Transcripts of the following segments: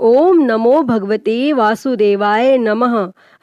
ओम नमो भगवते वासुदेवाय नमः।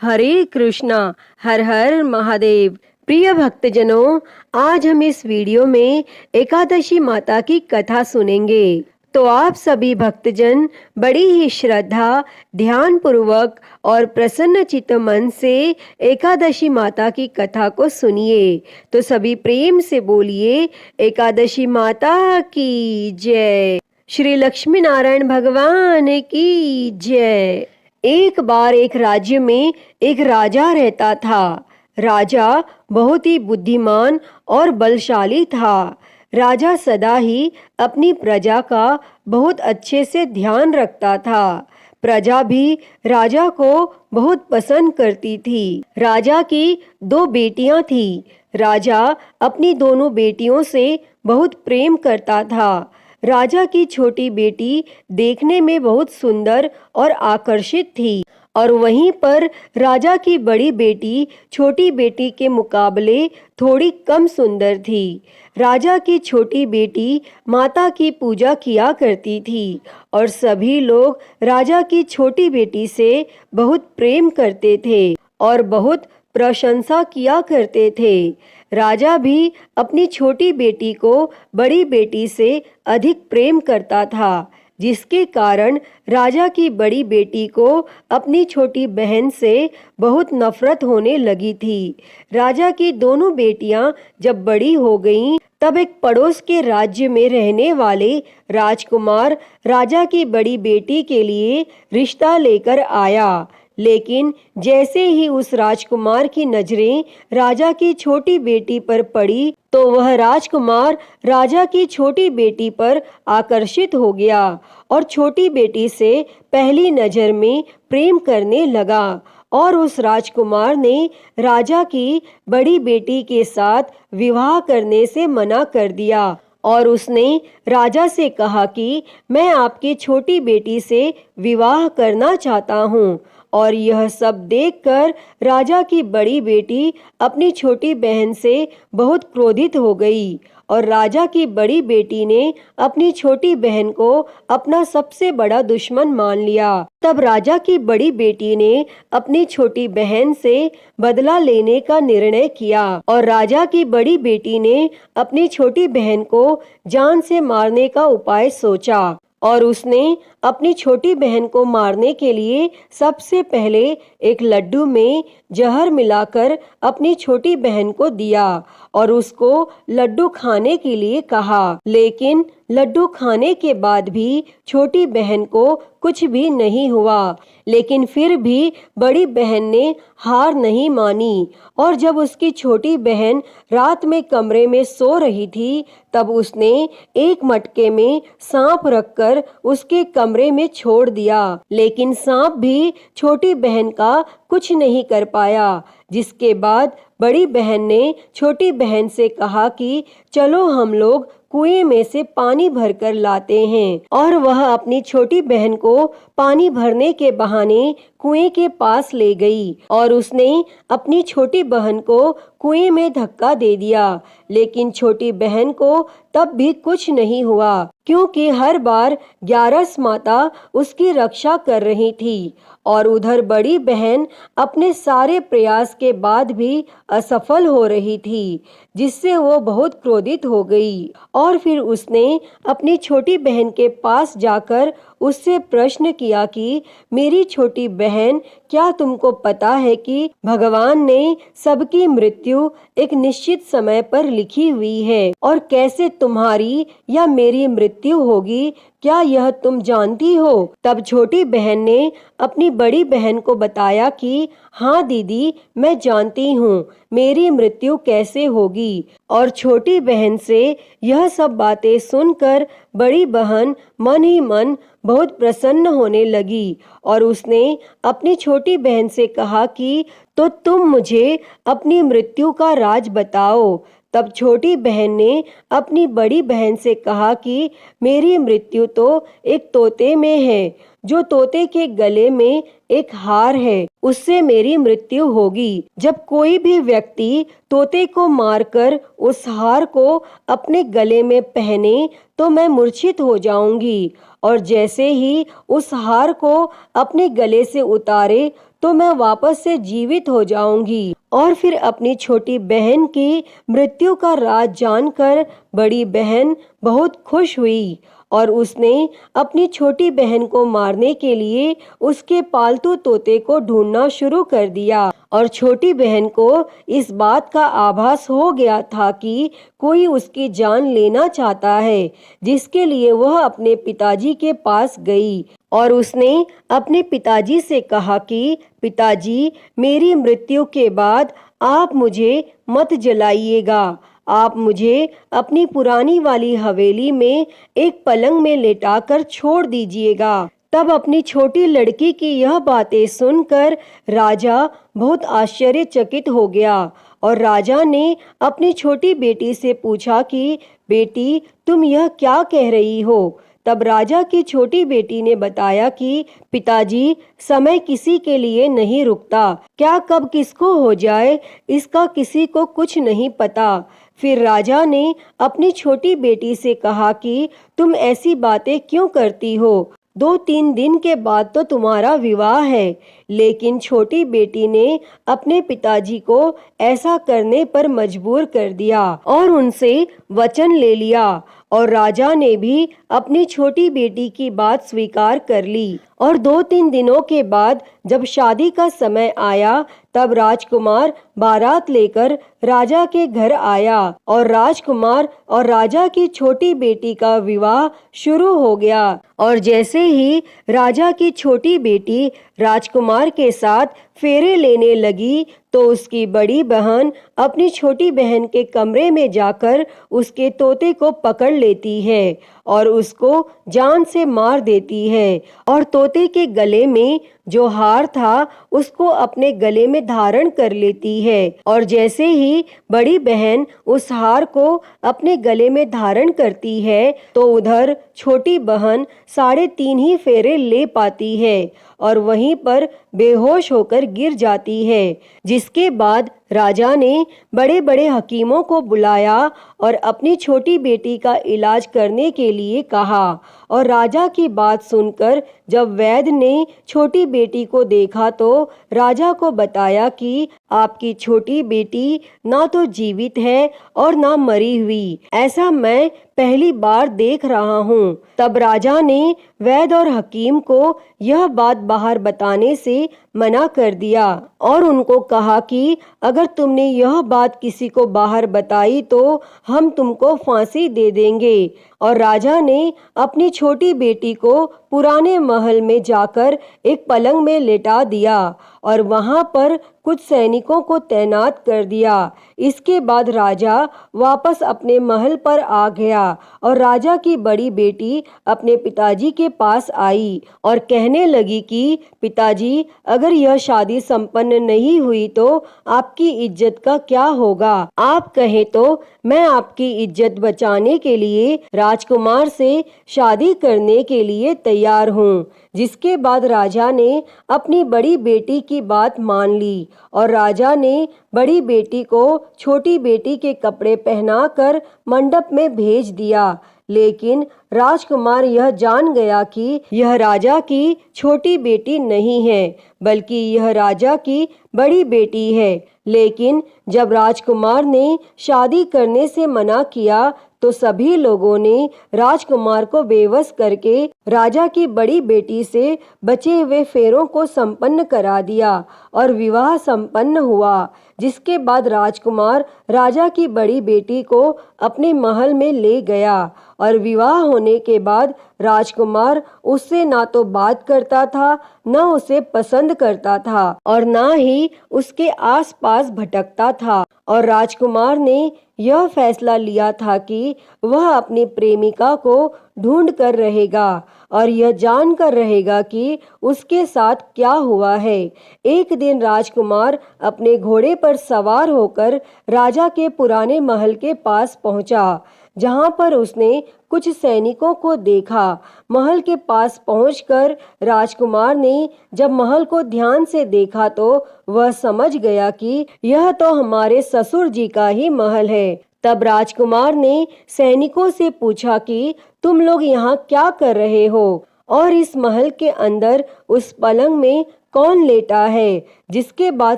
हरे कृष्णा, हर हर महादेव। प्रिय भक्तजनों, आज हम इस वीडियो में एकादशी माता की कथा सुनेंगे। तो आप सभी भक्तजन बड़ी ही श्रद्धा, ध्यान पूर्वक और प्रसन्न चित्त मन से एकादशी माता की कथा को सुनिए। तो सभी प्रेम से बोलिए, एकादशी माता की जय। श्री लक्ष्मी नारायण भगवान की जय। एक बार एक राज्य में एक राजा रहता था। राजा बहुत ही बुद्धिमान और बलशाली था। राजा सदा ही अपनी प्रजा का बहुत अच्छे से ध्यान रखता था। प्रजा भी राजा को बहुत पसंद करती थी। राजा की 2 बेटियां थी। राजा अपनी दोनों बेटियों से बहुत प्रेम करता था। राजा की छोटी बेटी देखने में बहुत सुंदर और आकर्षित थी, और वहीं पर राजा की बड़ी बेटी छोटी बेटी के मुकाबले थोड़ी कम सुंदर थी। राजा की छोटी बेटी माता की पूजा किया करती थी, और सभी लोग राजा की छोटी बेटी से बहुत प्रेम करते थे और बहुत प्रशंसा किया करते थे। राजा भी अपनी छोटी बेटी को बड़ी बेटी से अधिक प्रेम करता था, जिसके कारण राजा की बड़ी बेटी को अपनी छोटी बहन से बहुत नफरत होने लगी थी। राजा की दोनों बेटियां जब बड़ी हो गईं, तब एक पड़ोस के राज्य में रहने वाले राजकुमार राजा की बड़ी बेटी के लिए रिश्ता लेकर आया। लेकिन जैसे ही उस राजकुमार की नजरें राजा की छोटी बेटी पर पड़ी, तो वह राजकुमार राजा की छोटी बेटी पर आकर्षित हो गया और छोटी बेटी से पहली नजर में प्रेम करने लगा। और उस राजकुमार ने राजा की बड़ी बेटी के साथ विवाह करने से मना कर दिया, और उसने राजा से कहा कि मैं आपकी छोटी बेटी से विवाह करना चाहता हूँ। और यह सब देखकर राजा की बड़ी बेटी अपनी छोटी बहन से बहुत क्रोधित हो गई, और राजा की बड़ी बेटी ने अपनी छोटी बहन को अपना सबसे बड़ा दुश्मन मान लिया। तब राजा की बड़ी बेटी ने अपनी छोटी बहन से बदला लेने का निर्णय किया, और राजा की बड़ी बेटी ने अपनी छोटी बहन को जान से मारने का उपाय सोचा। और उसने अपनी छोटी बहन को मारने के लिए सबसे पहले एक लड्डू में जहर मिलाकर अपनी छोटी बहन को दिया और उसको लड्डू खाने के लिए कहा। लेकिन लड्डू खाने के बाद भी छोटी बहन को कुछ भी नहीं हुआ। लेकिन फिर भी बड़ी बहन ने हार नहीं मानी, और जब उसकी छोटी बहन रात में कमरे में सो रही थी, तब उसने एक मटके में सांप रखकर उसके कमरे में छोड़ दिया। लेकिन सांप भी छोटी बहन का कुछ नहीं कर पाया। जिसके बाद बड़ी बहन ने छोटी बहन से कहा कि चलो हम लोग कुएं में से पानी भरकर लाते हैं। और वह अपनी छोटी बहन को पानी भरने के बहाने कुएं के पास ले गई, और उसने अपनी छोटी बहन को कुएं में धक्का दे दिया। लेकिन छोटी बहन को तब भी कुछ नहीं हुआ, क्योंकि हर बार ग्यारस माता उसकी रक्षा कर रही थी। और उधर बड़ी बहन अपने सारे प्रयास के बाद भी असफल हो रही थी, जिससे वो बहुत क्रोधित हो गई। और फिर उसने अपनी छोटी बहन के पास जाकर उससे प्रश्न किया कि मेरी छोटी बहन, क्या तुमको पता है कि भगवान ने सबकी मृत्यु एक निश्चित समय पर लिखी हुई है, और कैसे तुम्हारी या मेरी मृत्यु होगी, क्या यह तुम जानती हो? तब छोटी बहन ने अपनी बड़ी बहन को बताया कि हाँ दीदी, मैं जानती हूँ मेरी मृत्यु कैसे होगी। और छोटी बहन से यह सब बातें सुनकर बड़ी बहन मन ही मन बहुत प्रसन्न होने लगी, और उसने अपनी छोटी बहन से कहा कि तो तुम मुझे अपनी मृत्यु का राज बताओ। तब छोटी बहन ने अपनी बड़ी बहन से कहा कि मेरी मृत्यु तो एक तोते में है, जो तोते के गले में एक हार है, उससे मेरी मृत्यु होगी। जब कोई भी व्यक्ति तोते को मारकर उस हार को अपने गले में पहने तो मैं मूर्छित हो जाऊंगी, और जैसे ही उस हार को अपने गले से उतारे तो मैं वापस से जीवित हो जाऊंगी। और फिर अपनी छोटी बहन की मृत्यु का राज जानकर बड़ी बहन बहुत खुश हुई और उसने अपनी छोटी बहन को मारने के लिए उसके पालतू तोते को ढूंढना शुरू कर दिया। और छोटी बहन को इस बात का आभास हो गया था कि कोई उसकी जान लेना चाहता है, जिसके लिए वह अपने पिताजी के पास गई और उसने अपने पिताजी से कहा कि पिताजी, मेरी मृत्यु के बाद आप मुझे मत जलाइएगा, आप मुझे अपनी पुरानी वाली हवेली में एक पलंग में लेटाकर छोड़ दीजिएगा। तब अपनी छोटी लड़की की यह बातें सुनकर राजा बहुत आश्चर्यचकित हो गया और राजा ने अपनी छोटी बेटी से पूछा कि बेटी, तुम यह क्या कह रही हो? तब राजा की छोटी बेटी ने बताया कि पिताजी, समय किसी के लिए नहीं रुकता, क्या कब किसको हो जाए इसका किसी को कुछ नहीं पता। फिर राजा ने अपनी छोटी बेटी से कहा कि तुम ऐसी बातें क्यों करती हो? 2-3 दिन के बाद तो तुम्हारा विवाह है। लेकिन छोटी बेटी ने अपने पिताजी को ऐसा करने पर मजबूर कर दिया और उनसे वचन ले लिया, और राजा ने भी अपनी छोटी बेटी की बात स्वीकार कर ली। और 2-3 दिनों के बाद जब शादी का समय आया तब राजकुमार बारात लेकर राजा के घर आया और राजकुमार और राजा की छोटी बेटी का विवाह शुरू हो गया। और जैसे ही राजा की छोटी बेटी राजकुमार के साथ फेरे लेने लगी तो उसकी बड़ी बहन अपनी छोटी बहन के कमरे में जाकर उसके तोते को पकड़ लेती है और उसको जान से मार देती है और तोते के गले में जो हार था उसको अपने गले में धारण कर लेती है। और जैसे ही बड़ी बहन उस हार को अपने गले में धारण करती है तो उधर छोटी बहन 3.5 ही फेरे ले पाती है और वहीं पर बेहोश होकर गिर जाती है। जिसके बाद राजा ने बड़े बड़े हकीमों को बुलाया और अपनी छोटी बेटी का इलाज करने के लिए कहा। और राजा की बात सुनकर जब वैद्य ने छोटी बेटी को देखा तो राजा को बताया कि आपकी छोटी बेटी ना तो जीवित है और ना मरी हुई, ऐसा मैं पहली बार देख रहा हूँ। तब राजा ने वैद्य और हकीम को यह बात बाहर बताने से मना कर दिया और उनको कहा कि अगर तुमने यह बात किसी को बाहर बताई तो हम तुमको फांसी दे देंगे। और राजा ने अपनी छोटी बेटी को पुराने महल में जाकर एक पलंग में लेटा दिया और वहां पर कुछ सैनिकों को तैनात कर दिया। इसके बाद राजा वापस अपने महल पर आ गया और राजा की बड़ी बेटी अपने पिताजी के पास आई और कहने लगी कि पिताजी, अगर यह शादी संपन्न नहीं हुई तो आपकी इज्जत का क्या होगा? आप कहें तो मैं आपकी इज्जत बचाने के लिए राजकुमार से शादी करने के लिए तैयार हूँ। जिसके बाद राजा ने अपनी बड़ी बेटी की बात मान ली और राजा ने बड़ी बेटी को छोटी बेटी के कपड़े पहनाकर मंडप में भेज दिया। लेकिन राजकुमार यह जान गया कि यह राजा की छोटी बेटी नहीं है बल्कि यह राजा की बड़ी बेटी है। लेकिन जब राजकुमार ने शादी करने से मना किया तो सभी लोगों ने राजकुमार को बेवश करके राजा की बड़ी बेटी से बचे हुए फेरों को संपन्न करा दिया और विवाह संपन्न हुआ। जिसके बाद राजकुमार राजा की बड़ी बेटी को अपने महल में ले गया और विवाह होने के बाद राजकुमार उससे ना तो बात करता था, न उसे पसंद करता था और ना ही उसके आसपास भटकता था। और राजकुमार ने यह फैसला लिया था कि वह अपनी प्रेमिका को ढूंढ कर रहेगा और यह जानकर रहेगा कि उसके साथ क्या हुआ है। एक दिन राजकुमार अपने घोड़े पर सवार होकर राजा के पुराने महल के पास पहुंचा, जहां पर उसने कुछ सैनिकों को देखा। महल के पास पहुंचकर राजकुमार ने जब महल को ध्यान से देखा तो वह समझ गया कि यह तो हमारे ससुर जी का ही महल है। तब राजकुमार ने सैनिकों से पूछा कि तुम लोग यहाँ क्या कर रहे हो और इस महल के अंदर उस पलंग में कौन लेटा है। जिसके बाद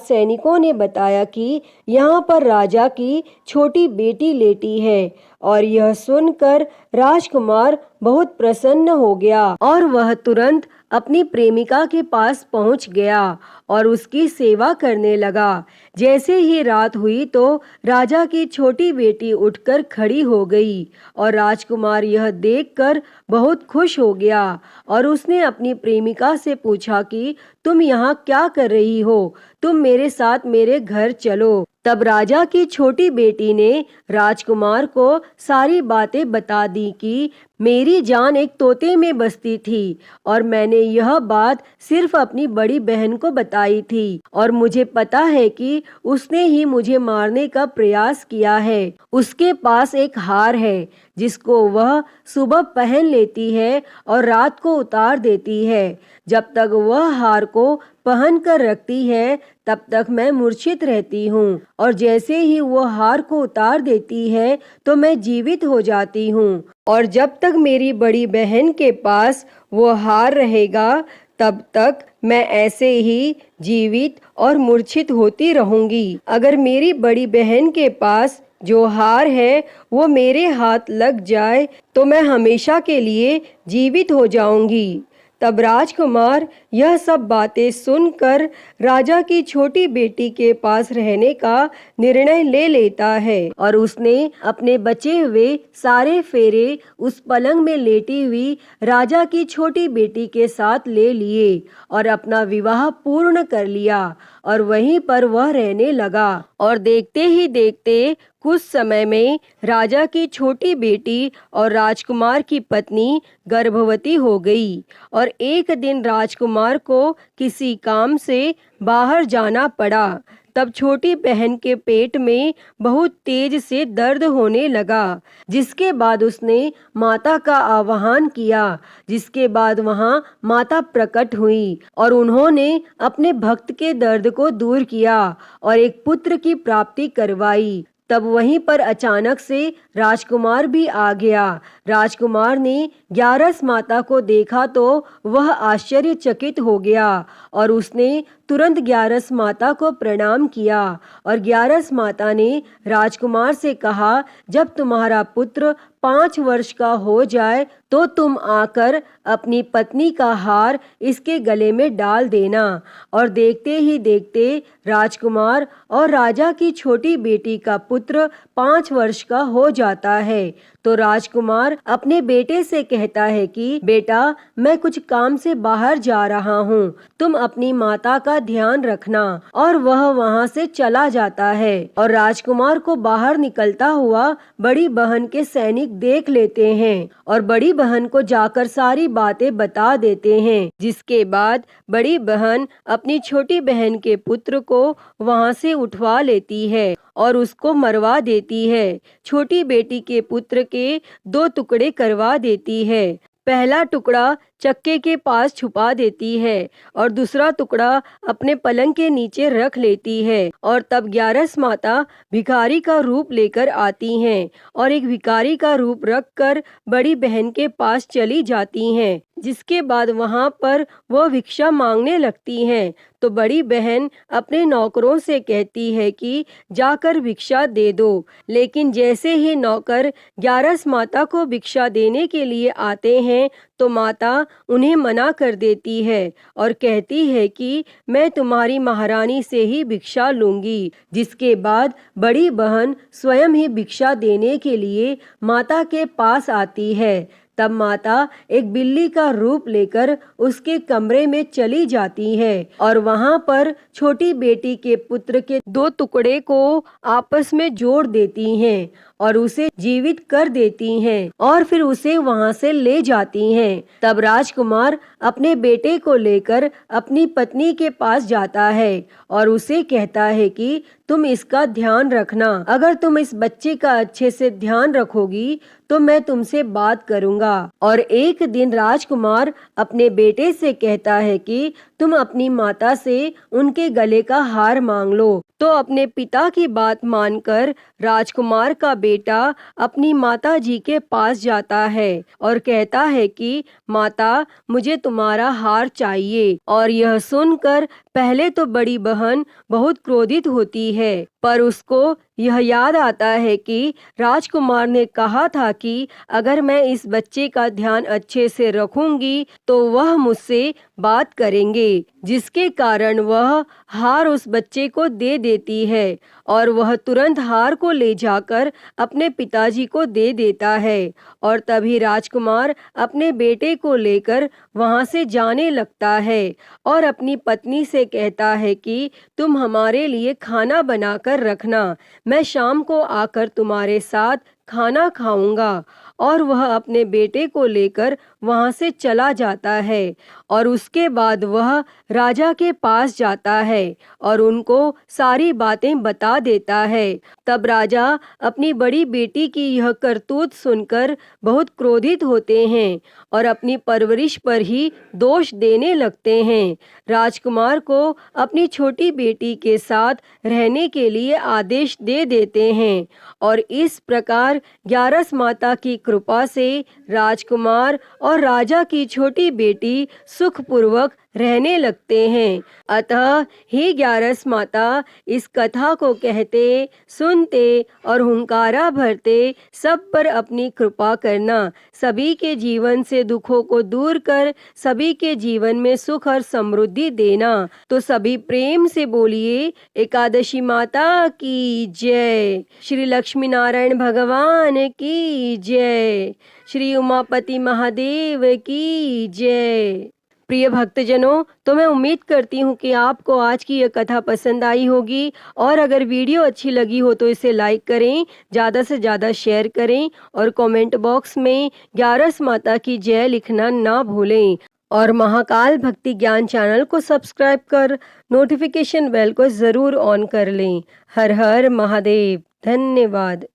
सैनिकों ने बताया कि यहाँ पर राजा की छोटी बेटी लेटी है। और यह सुनकर राजकुमार बहुत प्रसन्न हो गया और वह तुरंत अपनी प्रेमिका के पास पहुंच गया और उसकी सेवा करने लगा। जैसे ही रात हुई तो राजा की छोटी बेटी उठकर खड़ी हो गई और राजकुमार यह देखकर बहुत खुश हो गया और उसने अपनी प्रेमिका से पूछा कि तुम यहाँ क्या कर रही हो, तुम मेरे साथ मेरे घर चलो। तब राजा की छोटी बेटी ने राजकुमार को सारी बातें बता दी कि मेरी जान एक तोते में बसती थी और मैंने यह बात सिर्फ अपनी बड़ी बहन को बताई थी और मुझे पता है कि उसने ही मुझे मारने का प्रयास किया है। उसके पास एक हार है जिसको वह सुबह पहन लेती है और रात को उतार देती है। जब तक वह हार को पहन कर रखती है तब तक मैं मूर्छित रहती हूँ और जैसे ही वो हार को उतार देती है तो मैं जीवित हो जाती हूँ और जब तक मेरी बड़ी बहन के पास वो हार रहेगा तब तक मैं ऐसे ही जीवित और मूर्छित होती रहूंगी। अगर मेरी बड़ी बहन के पास जो हार है वो मेरे हाथ लग जाए तो मैं हमेशा के लिए जीवित हो जाऊंगी। तब राजकुमार यह सब बातें सुनकर राजा की छोटी बेटी के पास रहने का निर्णय ले लेता है और उसने अपने बचे हुए सारे फेरे उस पलंग में लेटी हुई राजा की छोटी बेटी के साथ ले लिए और अपना विवाह पूर्ण कर लिया और वहीं पर वह रहने लगा। और देखते ही देखते कुछ समय में राजा की छोटी बेटी और राजकुमार की पत्नी गर्भवती हो गई और एक दिन राजकुमार को किसी काम से बाहर जाना पड़ा। तब छोटी बहन के पेट में बहुत तेज से दर्द होने लगा, जिसके बाद उसने माता का आह्वान किया, जिसके बाद वहां माता प्रकट हुई और उन्होंने अपने भक्त के दर्द को दूर किया और एक पुत्र की प्राप्ति करवाई। तब वहीं पर अचानक से राजकुमार भी आ गया। राजकुमार ने ग्यारस माता को देखा तो वह आश्चर्यचकित हो गया और उसने तुरंत ग्यारस माता को प्रणाम किया और ग्यारस माता ने राजकुमार से कहा, जब तुम्हारा पुत्र 5 वर्ष का हो जाए तो तुम आकर अपनी पत्नी का हार इसके गले में डाल देना। और देखते ही देखते राजकुमार और राजा की छोटी बेटी का पुत्र 5 वर्ष का हो जाता है। तो राजकुमार अपने बेटे से कहता है कि बेटा, मैं कुछ काम से बाहर जा रहा हूँ, तुम अपनी माता का ध्यान रखना। और वह वहाँ से चला जाता है और राजकुमार को बाहर निकलता हुआ बड़ी बहन के सैनिक देख लेते हैं और बड़ी बहन को जाकर सारी बातें बता देते हैं। जिसके बाद बड़ी बहन अपनी छोटी बहन के पुत्र को वहाँ से उठवा लेती है और उसको मरवा देती है। छोटी बेटी के पुत्र के 2 टुकड़े करवा देती है। पहला टुकड़ा चक्के के पास छुपा देती है और दूसरा टुकड़ा अपने पलंग के नीचे रख लेती है। और तब ग्यारस माता भिखारी का रूप लेकर आती हैं और एक भिखारी का रूप रखकर बड़ी बहन के पास चली जाती हैं। जिसके बाद वहां पर वो भिक्षा मांगने लगती हैं। तो बड़ी बहन अपने नौकरों से कहती है कि जाकर भिक्षा दे दो, लेकिन जैसे ही नौकर ग्यारस माता को भिक्षा देने के लिए आते हैं तो माता उन्हें मना कर देती है और कहती है कि मैं तुम्हारी महारानी से ही भिक्षा लूंगी। जिसके बाद बड़ी बहन स्वयं ही भिक्षा देने के लिए माता के पास आती है। तब माता एक बिल्ली का रूप लेकर उसके कमरे में चली जाती है और वहाँ पर छोटी बेटी के पुत्र के 2 टुकड़े को आपस में जोड़ देती हैं और उसे जीवित कर देती हैं और फिर उसे वहाँ से ले जाती हैं। तब राजकुमार अपने बेटे को लेकर अपनी पत्नी के पास जाता है और उसे कहता है कि तुम इसका ध्यान रखना। अगर तुम इस बच्चे का अच्छे से ध्यान रखोगी तो मैं तुमसे बात करूंगा। और एक दिन राजकुमार अपने बेटे से कहता है कि तुम अपनी माता से उनके गले का हार मांग लो। तो अपने पिता की बात मानकर राजकुमार का बेटा अपनी माता जी के पास जाता है और कहता है कि माता, मुझे तुम्हारा हार चाहिए। और यह सुनकर पहले तो बड़ी बहन बहुत क्रोधित होती है, पर उसको यह याद आता है कि राजकुमार ने कहा था कि अगर मैं इस बच्चे का ध्यान अच्छे से रखूंगी तो वह मुझसे बात करेंगे, जिसके कारण वह हार उस बच्चे को दे देती है और वह तुरंत हार को ले जाकर अपने पिताजी को दे देता है। और तभी राजकुमार अपने बेटे को लेकर वहां से जाने लगता है और अपनी पत्नी से कहता है कि तुम हमारे लिए खाना बनाकर रखना, मैं शाम को आकर तुम्हारे साथ खाना खाऊंगा। और वह अपने बेटे को लेकर वहां से चला जाता है और उसके बाद वह राजा के पास जाता है और उनको सारी बातें बता देता है। तब राजा अपनी बड़ी बेटी की यह करतूत सुनकर बहुत क्रोधित होते हैं और अपनी परवरिश पर ही दोष देने लगते हैं। राजकुमार को अपनी छोटी बेटी के साथ रहने के लिए आदेश दे देते हैं और इस प्रकार ग्यारस माता की कृपा से राजकुमार और राजा की छोटी बेटी सुखपूर्वक रहने लगते हैं। अतः हे ग्यारस माता, इस कथा को कहते, सुनते और हुंकारा भरते सब पर अपनी कृपा करना। सभी के जीवन से दुखों को दूर कर सभी के जीवन में सुख और समृद्धि देना। तो सभी प्रेम से बोलिए एकादशी माता की जय, श्री लक्ष्मी नारायण भगवान की जय, श्री उमापति महादेव की जय। प्रिय भक्तजनों, तो मैं उम्मीद करती हूँ कि आपको आज की यह कथा पसंद आई होगी और अगर वीडियो अच्छी लगी हो तो इसे लाइक करें, ज़्यादा से ज़्यादा शेयर करें और कमेंट बॉक्स में ग्यारस माता की जय लिखना ना भूलें। और महाकाल भक्ति ज्ञान चैनल को सब्सक्राइब कर नोटिफिकेशन बेल को ज़रूर ऑन कर लें। हर हर महादेव। धन्यवाद।